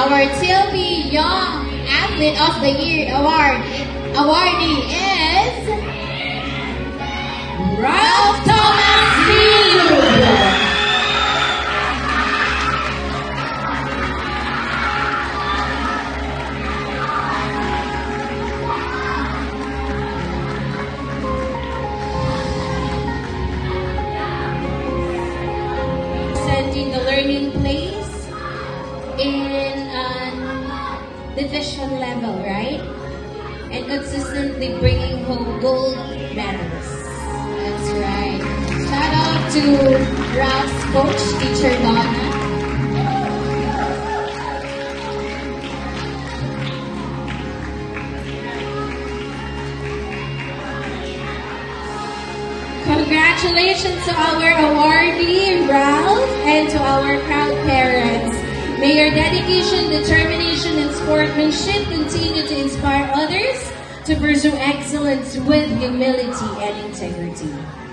our TLB Young Athlete of the Year awardee is Ralph Thomas Villudo. Presenting the learning place in division level, right? And consistently bringing home gold medals. That's right. Shout out to Ralph's coach, Teacher Donna. Congratulations to our awardee, Ralph, and to our proud parents. May your dedication, determination, and sportsmanship continue to inspire others to pursue excellence with humility and integrity.